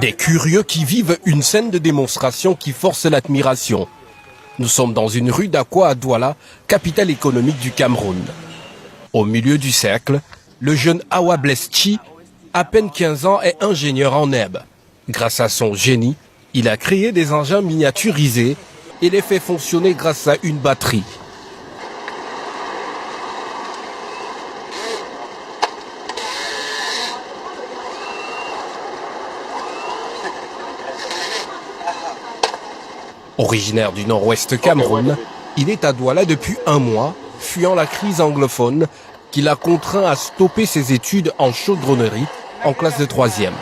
Des curieux qui vivent une scène de démonstration qui force l'admiration. Nous sommes dans une rue d'Akwa à Douala, capitale économique du Cameroun. Au milieu du cercle, le jeune Awa Bleschi, à peine 15 ans, est ingénieur en herbe. Grâce à son génie, il a créé des engins miniaturisés et les fait fonctionner grâce à une batterie. Originaire du nord-ouest Cameroun, il est à Douala depuis un mois, fuyant la crise anglophone qui l'a contraint à stopper ses études en chaudronnerie en classe de 3e.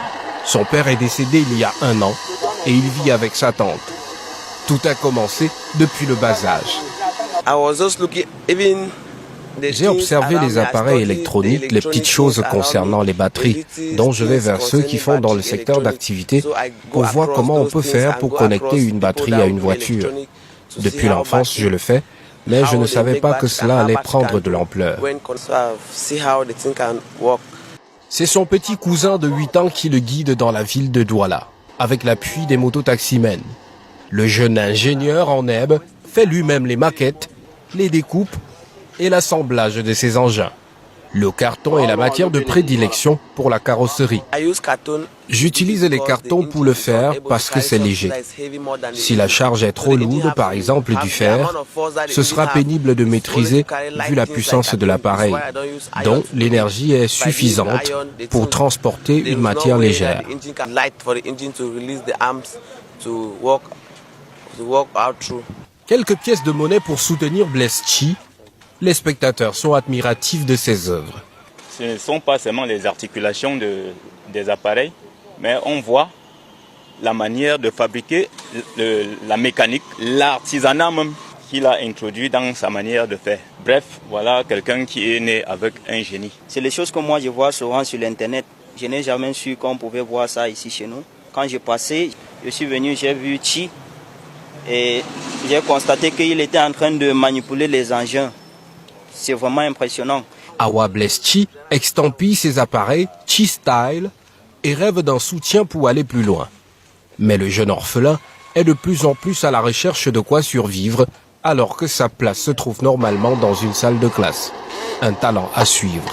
Son père est décédé il y a un an et il vit avec sa tante. Tout a commencé depuis le bas âge. J'ai observé les appareils électroniques, les petites choses concernant les batteries, dont je vais vers ceux qui font dans le secteur d'activité pour voir comment on peut faire pour connecter une batterie à une voiture. Depuis l'enfance, je le fais, mais je ne savais pas que cela allait prendre de l'ampleur. C'est son petit cousin de 8 ans qui le guide dans la ville de Douala, avec l'appui des mototaximens. Le jeune ingénieur en herbe fait lui-même les maquettes, les découpes et l'assemblage de ses engins. Le carton est la matière de prédilection pour la carrosserie. J'utilise les cartons pour le faire parce que c'est léger. Si la charge est trop lourde, par exemple du fer, ce sera pénible de maîtriser vu la puissance de l'appareil. Donc l'énergie est suffisante pour transporter une matière légère. Quelques pièces de monnaie pour soutenir Bleschi. Les spectateurs sont admiratifs de ses œuvres. Ce ne sont pas seulement les articulations des appareils, mais on voit la manière de fabriquer la mécanique, l'artisanat même qu'il a introduit dans sa manière de faire. Bref, voilà quelqu'un qui est né avec un génie. C'est les choses que moi je vois souvent sur l'internet. Je n'ai jamais su qu'on pouvait voir ça ici chez nous. Quand j'ai passé, je suis venu, j'ai vu Chi et j'ai constaté qu'il était en train de manipuler les engins. C'est vraiment impressionnant. Awa Bleschi extampille ses appareils Chi Style et rêve d'un soutien pour aller plus loin. Mais le jeune orphelin est de plus en plus à la recherche de quoi survivre alors que sa place se trouve normalement dans une salle de classe. Un talent à suivre.